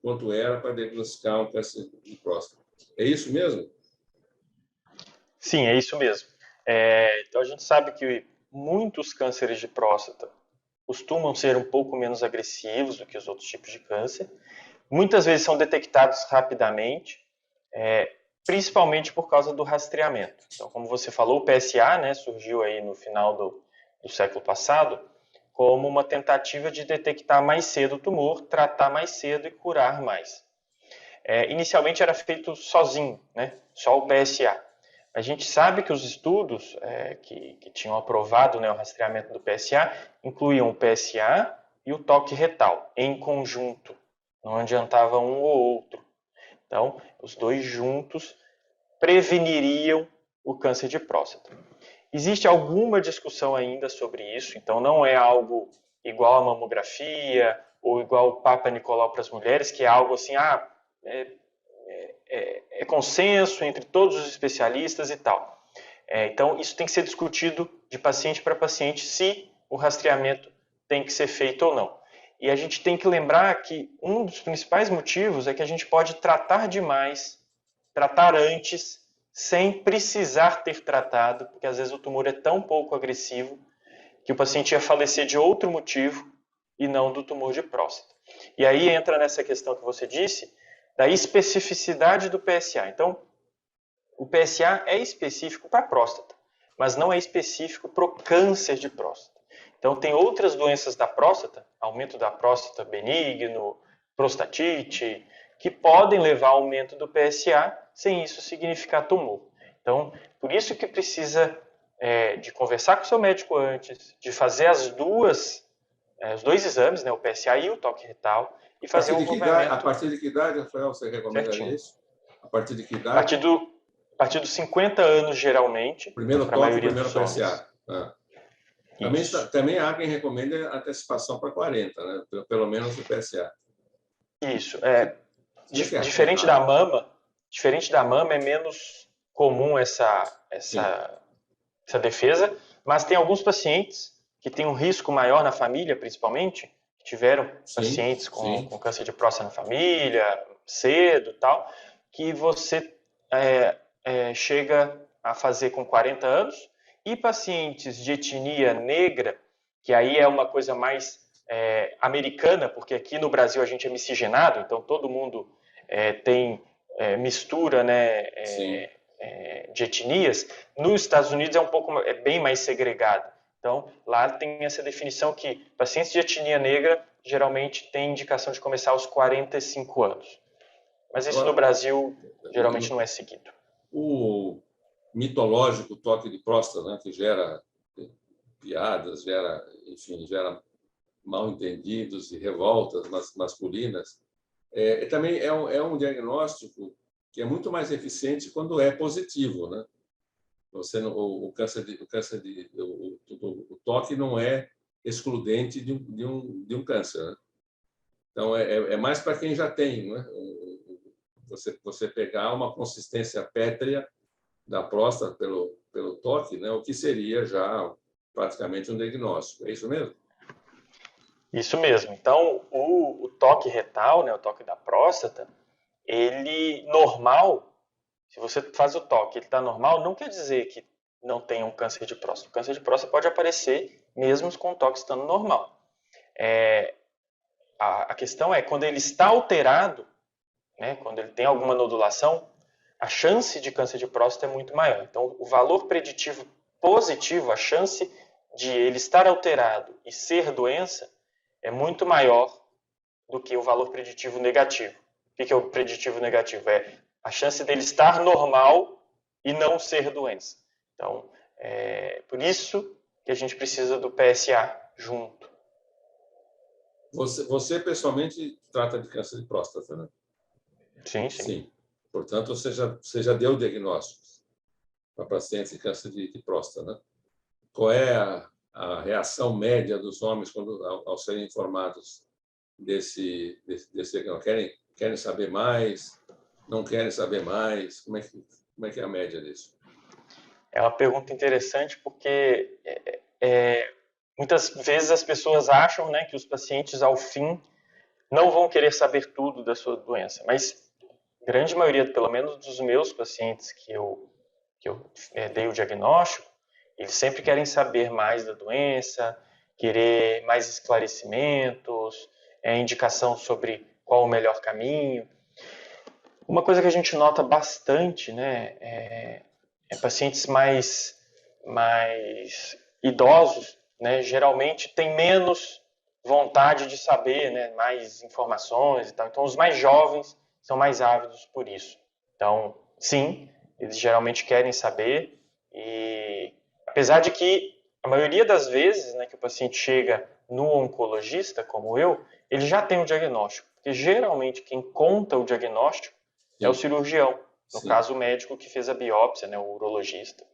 quanto era para diagnosticar um câncer de próstata. É isso mesmo? Sim, é isso mesmo. Então a gente sabe que muitos cânceres de próstata costumam ser um pouco menos agressivos do que os outros tipos de câncer. Muitas vezes são detectados rapidamente, principalmente por causa do rastreamento. Então, como você falou, o PSA, né, surgiu aí no final do século passado como uma tentativa de detectar mais cedo o tumor, tratar mais cedo e curar mais. Inicialmente era feito sozinho, né, só o PSA. A gente sabe que os estudos que tinham aprovado, né, o rastreamento do PSA incluíam o PSA e o toque retal em conjunto, não adiantava um ou outro. Então, os dois juntos preveniriam o câncer de próstata. Existe alguma discussão ainda sobre isso, então não é algo igual a mamografia ou igual o Papa Nicolau para as mulheres, que é algo assim, é consenso entre todos os especialistas e tal. Então, isso tem que ser discutido de paciente para paciente se o rastreamento tem que ser feito ou não. E a gente tem que lembrar que um dos principais motivos é que a gente pode tratar demais, tratar antes, sem precisar ter tratado, porque às vezes o tumor é tão pouco agressivo que o paciente ia falecer de outro motivo e não do tumor de próstata. E aí entra nessa questão que você disse, da especificidade do PSA. Então, o PSA é específico para a próstata, mas não é específico para o câncer de próstata. Então, tem outras doenças da próstata, aumento da próstata benigno, prostatite, que podem levar ao aumento do PSA sem isso significar tumor. Então, por isso que precisa de conversar com o seu médico antes, de fazer os dois exames, né, o PSA e o toque retal, e fazer um acompanhamento. A partir de que idade, Rafael, você recomendaria isso? A partir de que idade? A partir dos 50 anos, geralmente. Primeiro para a toque, maioria primeiro dos homens. PSA. Também há quem recomenda antecipação para 40, né? Pelo menos o PSA. Isso. Diferente da mama, é menos comum essa defesa, mas tem alguns pacientes que têm um risco maior na família, principalmente, que tiveram pacientes com câncer de próstata na família, cedo e tal, que você chega a fazer com 40 anos, e pacientes de etnia negra, que aí é uma coisa mais americana, porque aqui no Brasil a gente é miscigenado, então todo mundo tem mistura, né, de etnias. Nos Estados Unidos é bem mais segregado. Então, lá tem essa definição que pacientes de etnia negra geralmente têm indicação de começar aos 45 anos. Mas isso no Brasil geralmente não é seguido. O mitológico toque de próstata, né, que gera piadas, gera mal-entendidos e revoltas masculinas, também é um diagnóstico que é muito mais eficiente quando é positivo, né? Você não, o toque não é excludente de um câncer, né? Então é mais para quem já tem, né? Você pegar uma consistência pétrea da próstata pelo toque, né? O que seria já praticamente um diagnóstico. É isso mesmo? Isso mesmo. Então, o toque retal, né, o toque da próstata, ele normal, se você faz o toque, ele está normal, não quer dizer que não tenha um câncer de próstata. O câncer de próstata pode aparecer mesmo com o toque estando normal. A questão é, quando ele está alterado, né, quando ele tem alguma nodulação, a chance de câncer de próstata é muito maior. Então, o valor preditivo positivo, a chance de ele estar alterado e ser doença, é muito maior do que o valor preditivo negativo. O que é o preditivo negativo? É a chance dele estar normal e não ser doença. Então, por isso que a gente precisa do PSA junto. Você pessoalmente trata de câncer de próstata, né? Sim. Sim. Portanto, você já deu diagnósticos para pacientes de câncer de próstata, né? Qual é a reação média dos homens ao serem informados desse diagnóstico? Querem saber mais? Não querem saber mais? Como é que é a média disso? É uma pergunta interessante porque muitas vezes as pessoas acham, né, que os pacientes, ao fim, não vão querer saber tudo da sua doença. Mas a grande maioria, pelo menos dos meus pacientes que eu dei o diagnóstico, eles sempre querem saber mais da doença, querer mais esclarecimentos, indicação sobre qual o melhor caminho. Uma coisa que a gente nota bastante, né, pacientes mais idosos, né, geralmente têm menos vontade de saber, né, mais informações e tal. Então, os mais jovens são mais ávidos por isso. Então, sim, eles geralmente querem saber e, apesar de que a maioria das vezes, né, que o paciente chega no oncologista, como eu, ele já tem o diagnóstico, porque geralmente quem conta o diagnóstico é o cirurgião, no caso o médico que fez a biópsia, né, o urologista.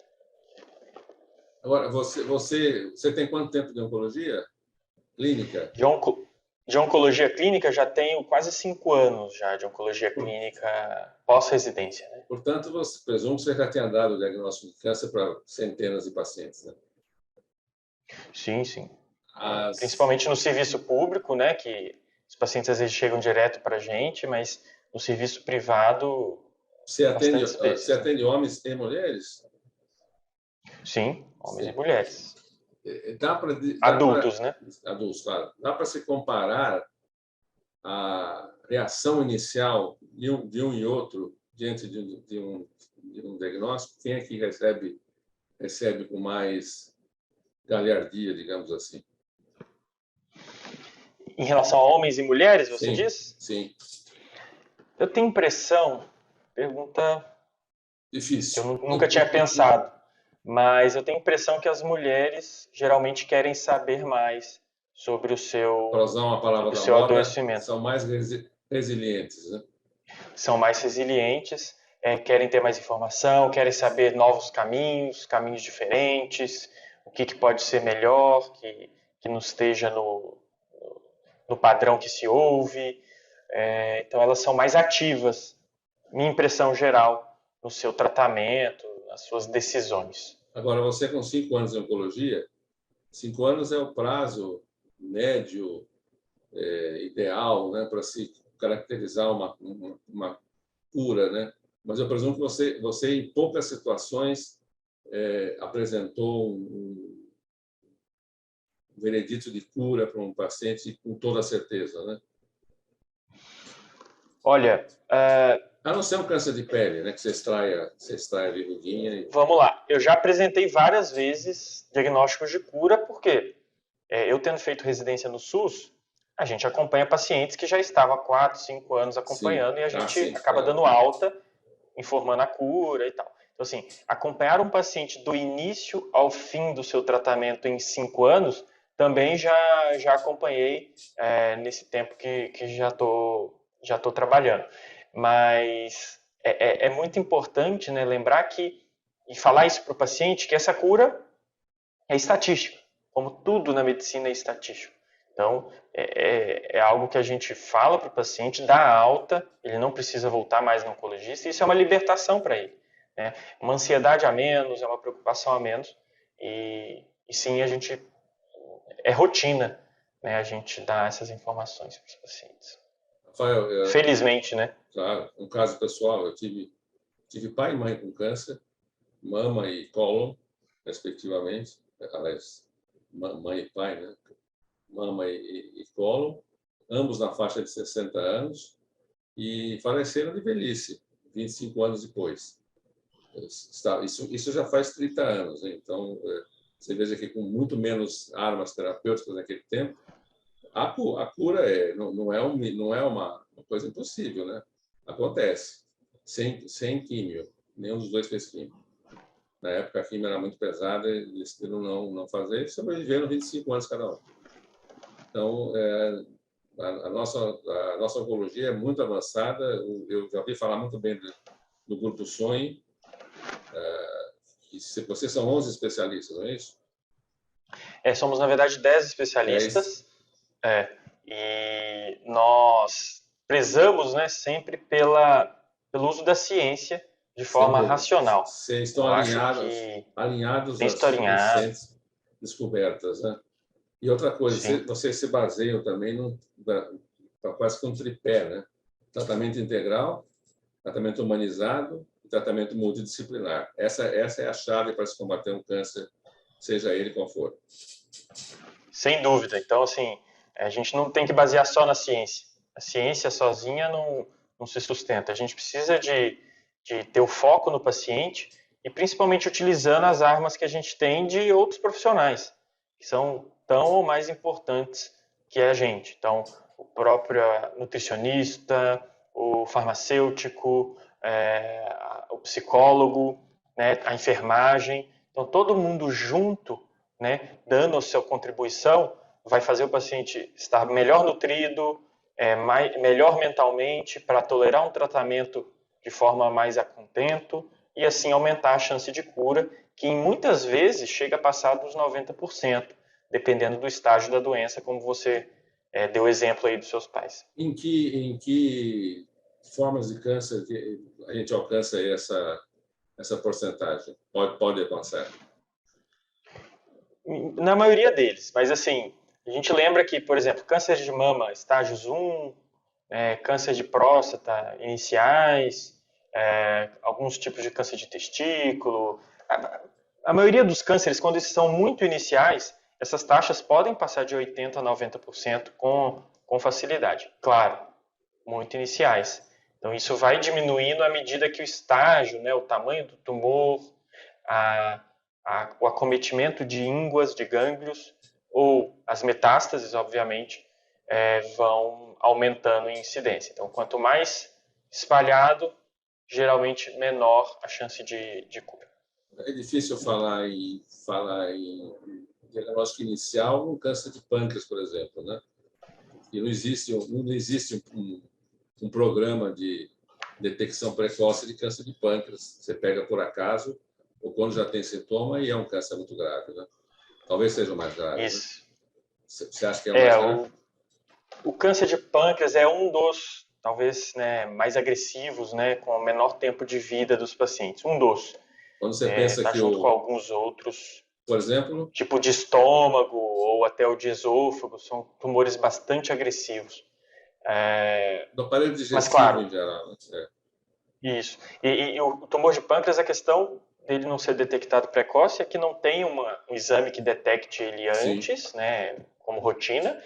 Agora, você tem quanto tempo de oncologia clínica? De oncologia clínica já tenho quase 5 anos já de oncologia clínica pós-residência. Né? Portanto, presumo que você já tenha dado o diagnóstico de câncer para centenas de pacientes, né? Sim. Principalmente no serviço público, né, que os pacientes às vezes chegam direto para a gente, mas no serviço privado, você atende homens e mulheres? Sim, homens e mulheres. Adultos, né? Adultos, claro. Dá para se comparar a reação inicial de um e outro diante de um diagnóstico? Quem é que recebe com mais galhardia, digamos assim? Em relação a homens e mulheres, você diz? Sim. Eu tenho impressão, pergunta difícil. Que eu nunca tinha pensado, mas eu tenho impressão que as mulheres geralmente querem saber mais sobre o seu, para usar uma palavra da moda, adoecimento. São mais resilientes, né? São mais resilientes, querem ter mais informação, querem saber novos caminhos diferentes, o que pode ser melhor, que não esteja no padrão que se ouve. Então, elas são mais ativas, minha impressão geral, no seu tratamento, nas suas decisões. Agora, você com 5 anos de oncologia, 5 anos é o prazo médio ideal, né, para se caracterizar uma cura, né? Mas eu presumo que você em poucas situações apresentou um veredito de cura para um paciente com toda a certeza, né? Olha, A não ser um câncer de pele, né? Que você extrai a verruguinha. Vamos lá. Eu já apresentei várias vezes diagnósticos de cura, porque eu tendo feito residência no SUS, a gente acompanha pacientes que já estavam há 4, 5 anos acompanhando, Sim. e a gente Sim, acaba claro. dando alta, informando a cura e tal. Então, assim, acompanhar um paciente do início ao fim do seu tratamento em 5 anos, também já acompanhei nesse tempo que já tô trabalhando. Mas é muito importante, né, lembrar que, e falar isso para o paciente, que essa cura é estatística, como tudo na medicina é estatístico. Então, é algo que a gente fala para o paciente, dá alta, ele não precisa voltar mais no oncologista, e isso é uma libertação para ele. Né? Uma ansiedade a menos, é uma preocupação a menos, e sim, a gente, é rotina, né, a gente dá essas informações para os pacientes. Rafael, Felizmente, né? claro, um caso pessoal, eu tive pai e mãe com câncer, mama e cólon, respectivamente. Aliás, mãe e pai, né? Mama e cólon, ambos na faixa de 60 anos, e faleceram de velhice, 25 anos depois. Isso já faz 30 anos, né? Então, você veja que com muito menos armas terapêuticas naquele tempo, a cura não é uma coisa impossível, né? Acontece, sem químio, nenhum dos dois fez químio. Na época, a químio era muito pesada, eles decidiram não fazer, e sobreviveram 25 anos cada um. Então, a nossa oncologia é muito avançada. Eu já ouvi falar muito bem do Grupo Sonho. Vocês são 11 especialistas, não é isso? Somos, na verdade, 10 10. especialistas. E nós prezamos, né, sempre pelo uso da ciência de forma racional. Vocês estão alinhados tem às historiado. recentes descobertas, né? E outra coisa, Sim. vocês se baseiam também quase que um tripé, né? Tratamento integral, tratamento humanizado e tratamento multidisciplinar. Essa é a chave para se combater um câncer, seja ele qual for. Sem dúvida. Então, assim, a gente não tem que basear só na ciência. A ciência sozinha não se sustenta. A gente precisa de ter o foco no paciente e principalmente utilizando as armas que a gente tem de outros profissionais, que são tão ou mais importantes que a gente. Então, o próprio nutricionista, o farmacêutico, o psicólogo, né, a enfermagem. Então, todo mundo junto, né, dando a sua contribuição, vai fazer o paciente estar melhor nutrido, melhor mentalmente, para tolerar um tratamento de forma mais a contento e assim aumentar a chance de cura, que muitas vezes chega a passar dos 90%, dependendo do estágio da doença, como você deu exemplo aí dos seus pais. Em que formas de câncer a gente alcança essa porcentagem? Pode avançar? Na maioria deles, mas assim, a gente lembra que, por exemplo, câncer de mama, estágios 1, câncer de próstata iniciais, alguns tipos de câncer de testículo. A maioria dos cânceres, quando eles são muito iniciais, essas taxas podem passar de 80% a 90% com facilidade. Claro, muito iniciais. Então, isso vai diminuindo à medida que o estágio, né, o tamanho do tumor, o acometimento de ínguas, de gânglios, ou as metástases, obviamente, vão aumentando em incidência. Então, quanto mais espalhado, geralmente menor a chance de cura. É difícil falar em diagnóstico inicial no câncer de pâncreas, por exemplo, né? E não existe um programa de detecção precoce de câncer de pâncreas. Você pega por acaso ou quando já tem sintoma e é um câncer muito grave, né? Talvez seja o mais grave. Isso. Né? Você acha que é o mais grave? O câncer de pâncreas é um dos, talvez, né, mais agressivos, né, com o menor tempo de vida dos pacientes. Um dos. Quando você pensa tá que junto com alguns outros, por exemplo, tipo de estômago ou até o de esôfago, são tumores bastante agressivos. do aparelho digestivo, mas, claro, em geral. Né? Isso. E o tumor de pâncreas, a questão dele não ser detectado precoce é que não tem um exame que detecte ele antes, né, como rotina,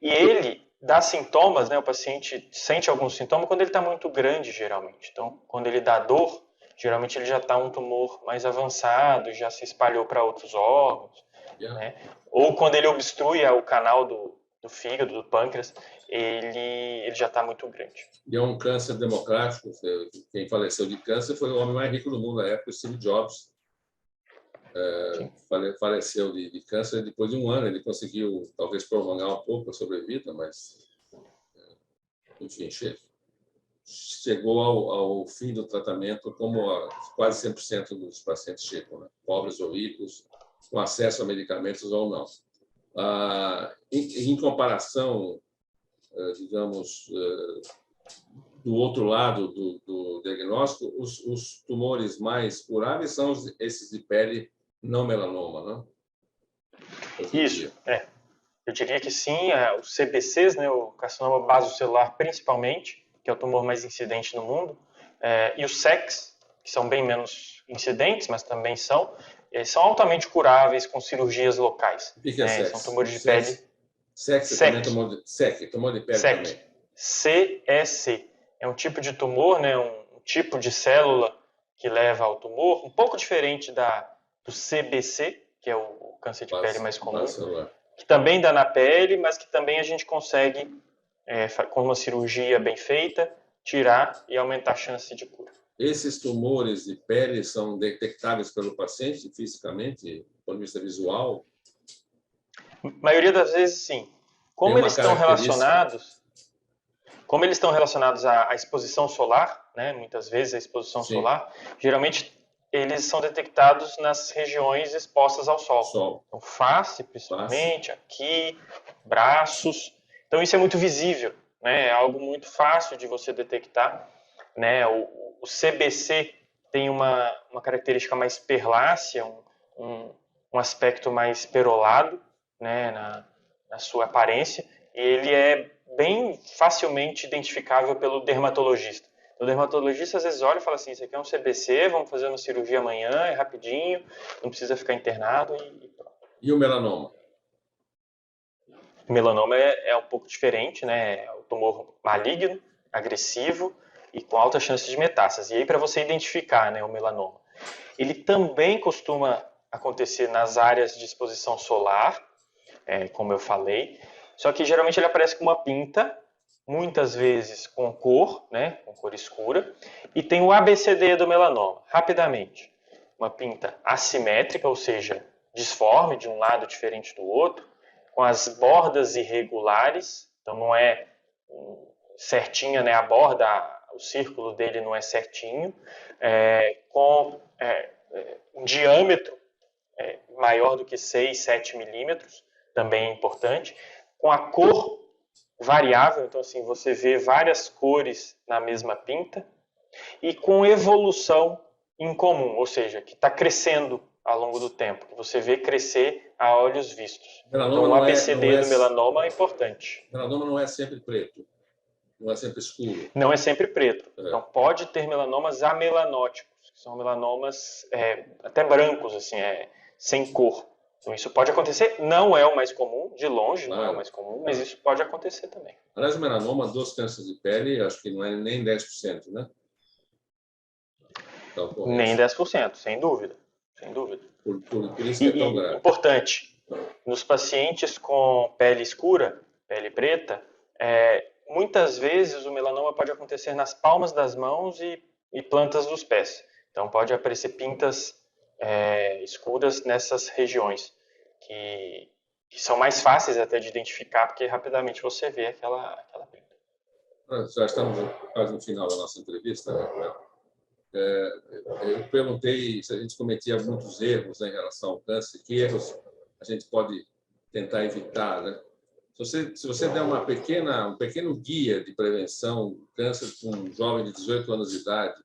e ele dá sintomas, né, o paciente sente alguns sintomas quando ele está muito grande, geralmente. Então, quando ele dá dor, geralmente ele já está um tumor mais avançado, já se espalhou para outros órgãos, né? Ou quando ele obstrui o canal do fígado, do pâncreas, ele já está muito grande. E é um câncer democrático. Quem faleceu de câncer foi o homem mais rico do mundo na época, Steve Jobs. Faleceu de câncer depois de um ano. Ele conseguiu, talvez, prolongar um pouco a sobrevida, mas, enfim, chegou ao fim do tratamento, como quase 100% dos pacientes chegam, né? Pobres ou ricos, com acesso a medicamentos ou não. Em comparação, digamos, do outro lado do diagnóstico, os tumores mais curáveis são esses de pele não melanoma, não? Isso, eu diria que sim, os CBCs, né, o carcinoma basocelular principalmente, que é o tumor mais incidente no mundo, e os SECs, que são bem menos incidentes, mas também são altamente curáveis com cirurgias locais. O que é SEC? São tumores de pele. SEC também tomou de pele também. CEC. É um tipo de tumor, né, um tipo de célula que leva ao tumor, um pouco diferente do CBC, que é o câncer de pele mais comum, que também dá na pele, mas que também a gente consegue, com uma cirurgia bem feita, tirar e aumentar a chance de cura. Esses tumores de pele são detectáveis pelo paciente fisicamente, do ponto de vista visual? A maioria das vezes, sim. Como eles estão relacionados à exposição solar, né, muitas vezes a exposição solar, geralmente eles são detectados nas regiões expostas ao sol. Então, face, principalmente, aqui, braços. Então, isso é muito visível, né? É algo muito fácil de você detectar, né? O CBC tem uma característica mais perlácea, um aspecto mais perolado, né, na sua aparência, e ele é bem facilmente identificável pelo dermatologista. O dermatologista às vezes olha e fala assim, isso aqui é um CBC, vamos fazer uma cirurgia amanhã, é rapidinho, não precisa ficar internado e pronto. E o melanoma? O melanoma é um pouco diferente, né? É um tumor maligno, agressivo e com alta chance de metástase. E aí para você identificar, né, o melanoma, ele também costuma acontecer nas áreas de exposição solar, como eu falei, só que geralmente ele aparece com uma pinta, muitas vezes com cor, né, com cor escura, e tem o ABCD do melanoma, rapidamente. Uma pinta assimétrica, ou seja, disforme de um lado diferente do outro, com as bordas irregulares, então não é certinha, né, a borda, o círculo dele não é certinho, com um diâmetro maior do que 6, 7 milímetros, também é importante, com a cor variável, então assim, você vê várias cores na mesma pinta, e com evolução incomum, ou seja, que está crescendo ao longo do tempo, que você vê crescer a olhos vistos. Então o ABCD do melanoma é importante. O melanoma não é sempre preto, não é sempre escuro. Não é sempre preto. Então pode ter melanomas amelanóticos, que são melanomas até brancos, assim, sem cor. Então isso pode acontecer, não é o mais comum, de longe não é o mais comum, mas isso pode acontecer também. Aliás, o melanoma dos cânceres de pele, acho que não é nem 10%, né? Nem 10%, sem dúvida. Sem dúvida. Por isso que é tão grave. Importante, nos pacientes com pele escura, pele preta, muitas vezes o melanoma pode acontecer nas palmas das mãos e plantas dos pés. Então pode aparecer pintas escuras nessas regiões, que são mais fáceis até de identificar, porque rapidamente você vê aquela pinta. Já estamos quase no final da nossa entrevista, né? Eu perguntei se a gente cometia muitos erros, né, em relação ao câncer, que erros a gente pode tentar evitar, né? Se você der um pequeno guia de prevenção do câncer para um jovem de 18 anos de idade,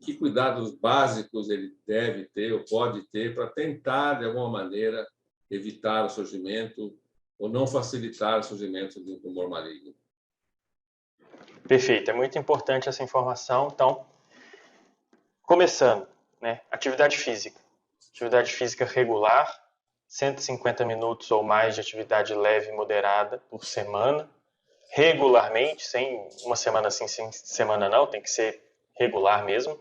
que cuidados básicos ele deve ter ou pode ter para tentar, de alguma maneira, evitar o surgimento ou não facilitar o surgimento de um tumor maligno? Perfeito, é muito importante essa informação. Então, começando, né? Atividade física. Atividade física regular, 150 minutos ou mais de atividade leve e moderada por semana, regularmente, sem uma semana sim, sem semana não, tem que ser regular mesmo.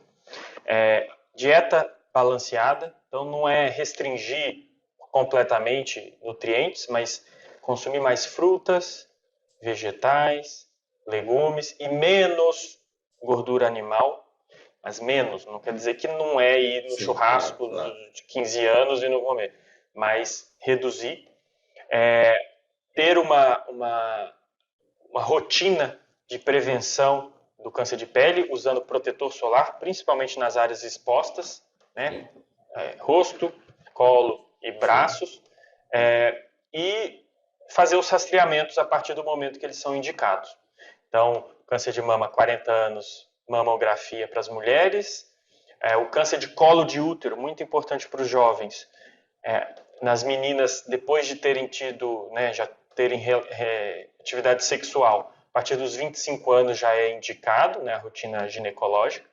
Dieta balanceada, então não é restringir completamente nutrientes, mas consumir mais frutas, vegetais, legumes e menos gordura animal, mas menos, não quer dizer que não é ir no churrasco claro. De 15 anos e não comer, mas reduzir, ter uma rotina de prevenção do câncer de pele, usando protetor solar, principalmente nas áreas expostas, né? Rosto, colo e braços, e fazer os rastreamentos a partir do momento que eles são indicados. Então, câncer de mama, 40 anos, mamografia para as mulheres, o câncer de colo de útero, muito importante para os jovens, nas meninas, depois de terem tido, né, já terem atividade sexual, a partir dos 25 anos já é indicado, né, a rotina ginecológica.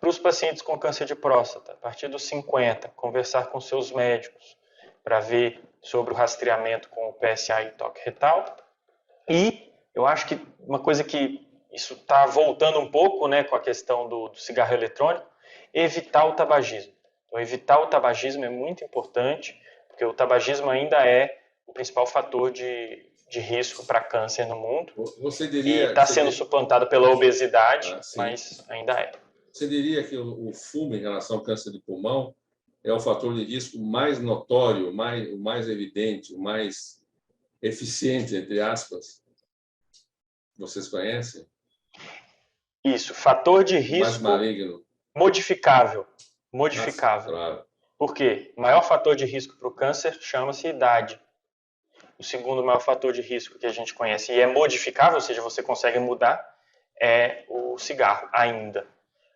Para os pacientes com câncer de próstata, a partir dos 50, conversar com seus médicos para ver sobre o rastreamento com o PSA e toque retal. E eu acho que uma coisa que isso está voltando um pouco, né, com a questão do cigarro eletrônico, evitar o tabagismo. Então, evitar o tabagismo é muito importante, porque o tabagismo ainda é o principal fator de risco para câncer no mundo. Você diria, e está sendo suplantado pela obesidade, mas ainda é. Você diria que o fumo em relação ao câncer de pulmão é o fator de risco mais notório, o mais evidente, o mais eficiente, entre aspas? Vocês conhecem? Isso, fator de risco mais maligno. Modificável. Claro. Por quê? O maior fator de risco para o câncer chama-se idade. O segundo maior fator de risco que a gente conhece e é modificável, ou seja, você consegue mudar, é o cigarro ainda.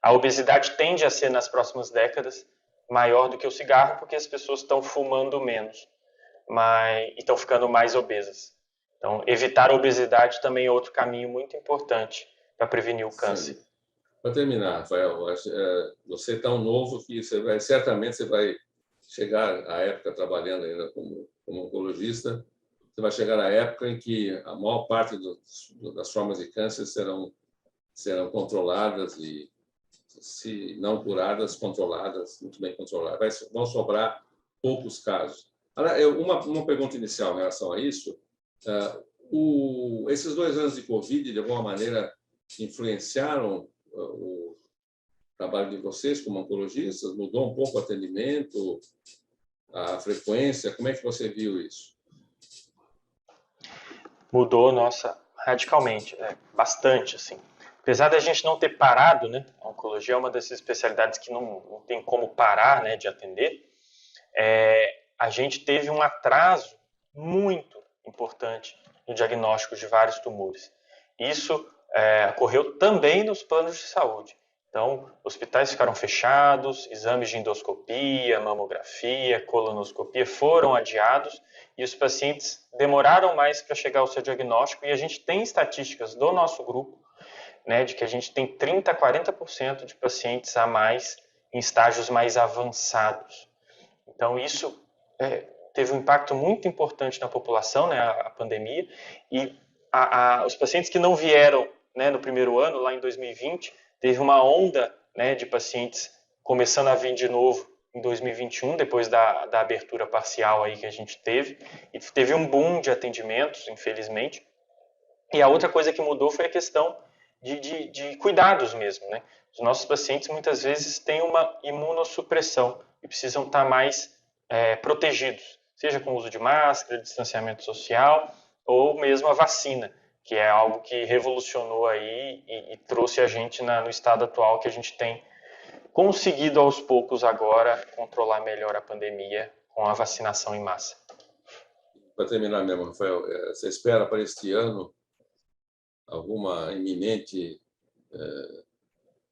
A obesidade tende a ser, nas próximas décadas, maior do que o cigarro, porque as pessoas estão fumando menos e estão ficando mais obesas. Então, evitar a obesidade também é outro caminho muito importante para prevenir o câncer. Para terminar, Rafael, você é tão novo que certamente você vai chegar à época, trabalhando ainda como oncologista, você vai chegar à época em que a maior parte das formas de câncer serão controladas e, se não curadas, controladas, muito bem controladas. Vão sobrar poucos casos. Agora, uma pergunta inicial em relação a isso. Esses 2 anos de Covid, de alguma maneira, influenciaram o trabalho de vocês como oncologistas? Mudou um pouco o atendimento, a frequência? Como é que você viu isso? Mudou, nossa, radicalmente, bastante, assim. Apesar da gente não ter parado, né, a oncologia é uma dessas especialidades que não tem como parar, né, de atender, a gente teve um atraso muito importante no diagnóstico de vários tumores. Isso ocorreu também nos planos de saúde. Então, hospitais ficaram fechados, exames de endoscopia, mamografia, colonoscopia foram adiados e os pacientes demoraram mais para chegar ao seu diagnóstico. E a gente tem estatísticas do nosso grupo, né, de que a gente tem 30% a 40% de pacientes a mais em estágios mais avançados. Então, isso teve um impacto muito importante na população, né, a pandemia, e os pacientes que não vieram, né, no primeiro ano, lá em 2020, teve uma onda, né, de pacientes começando a vir de novo em 2021, depois da abertura parcial aí que a gente teve, e teve um boom de atendimentos, infelizmente. E a outra coisa que mudou foi a questão de cuidados mesmo, né? Os nossos pacientes muitas vezes têm uma imunossupressão e precisam estar mais protegidos, seja com o uso de máscara, distanciamento social ou mesmo a vacina, que é algo que revolucionou aí e trouxe a gente no estado atual que a gente tem conseguido aos poucos agora controlar melhor a pandemia com a vacinação em massa. Para terminar mesmo, Rafael, você espera para este ano alguma iminente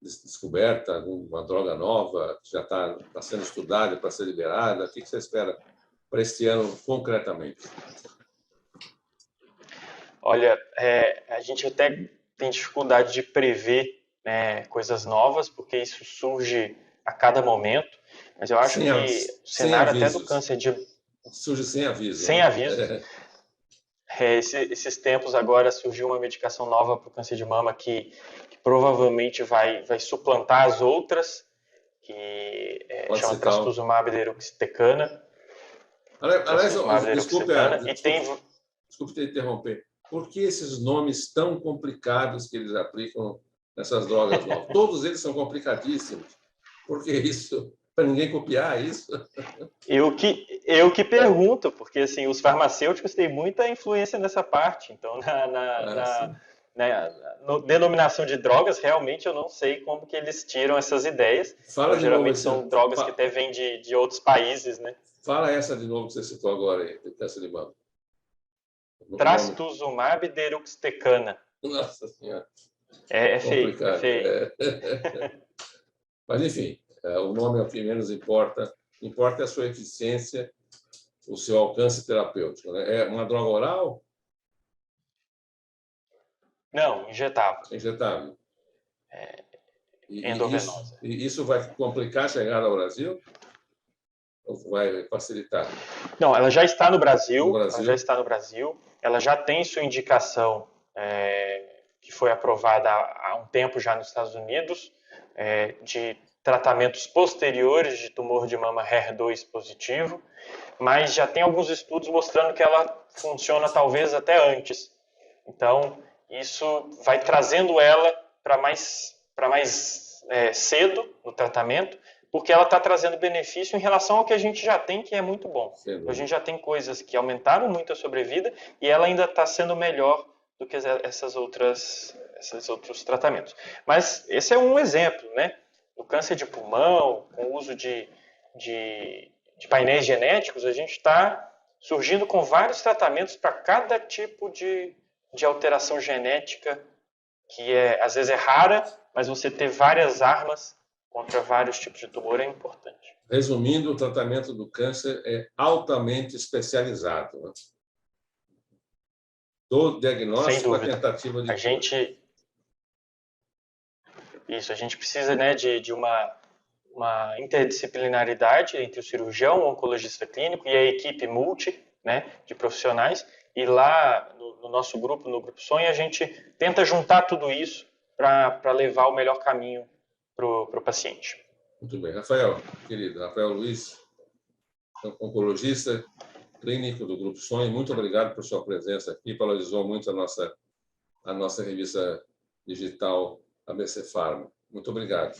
descoberta, alguma droga nova que já está sendo estudada para ser liberada? O que você espera para este ano concretamente? Olha, a gente até tem dificuldade de prever, né, coisas novas, porque isso surge a cada momento, mas eu acho que o cenário até do avisos. câncer de... Surge sem aviso. Sem né? aviso. Esses tempos agora surgiu uma medicação nova para o câncer de mama que provavelmente vai suplantar as outras, que chama trastuzumab deruxtecana. Aliás, desculpe te interromper. Por que esses nomes tão complicados que eles aplicam nessas drogas novas? Todos eles são complicadíssimos. Por que isso? Para ninguém copiar isso? Eu que pergunto, porque assim, os farmacêuticos têm muita influência nessa parte. Então, na denominação de drogas, realmente eu não sei como que eles tiram essas ideias. Fala de geralmente novo, são drogas que até vêm de outros países, né? Fala essa de novo que você citou agora aí, câncer de mama. Trastuzumab deruxtecana. Nossa Senhora. É feio, é feio. Mas, enfim, o nome é o que menos importa. Importa a sua eficiência, o seu alcance terapêutico. Né? É uma droga oral? Não, injetável. Injetável. Endovenosa. Isso vai complicar a chegada ao Brasil? Ou vai facilitar? Não, ela já está no Brasil. Ela já está no Brasil. Ela já tem sua indicação, que foi aprovada há um tempo já nos Estados Unidos, de tratamentos posteriores de tumor de mama HER2 positivo, mas já tem alguns estudos mostrando que ela funciona talvez até antes. Então, isso vai trazendo ela para mais cedo no tratamento, porque ela está trazendo benefício em relação ao que a gente já tem, que é muito bom. A gente já tem coisas que aumentaram muito a sobrevida e ela ainda está sendo melhor do que esses outros tratamentos. Mas esse é um exemplo, né? No câncer de pulmão, com o uso de painéis genéticos, a gente está surgindo com vários tratamentos para cada tipo de alteração genética, que às vezes é rara, mas você ter várias armas contra vários tipos de tumor é importante. Resumindo, o tratamento do câncer é altamente especializado. Né? Do diagnóstico à tentativa de cura. A gente precisa, né, de uma interdisciplinaridade entre o cirurgião, o oncologista clínico e a equipe multi, né, de profissionais. E lá no nosso grupo, no Grupo Sonho, a gente tenta juntar tudo isso para levar o melhor caminho para o paciente. Muito bem. Rafael, querido, Rafael Luiz, oncologista clínico do Grupo Sonho, muito obrigado por sua presença aqui, valorizou muito a nossa revista digital ABC Pharma. Muito obrigado.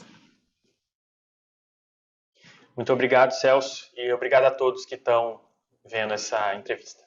Muito obrigado, Celso, e obrigado a todos que estão vendo essa entrevista.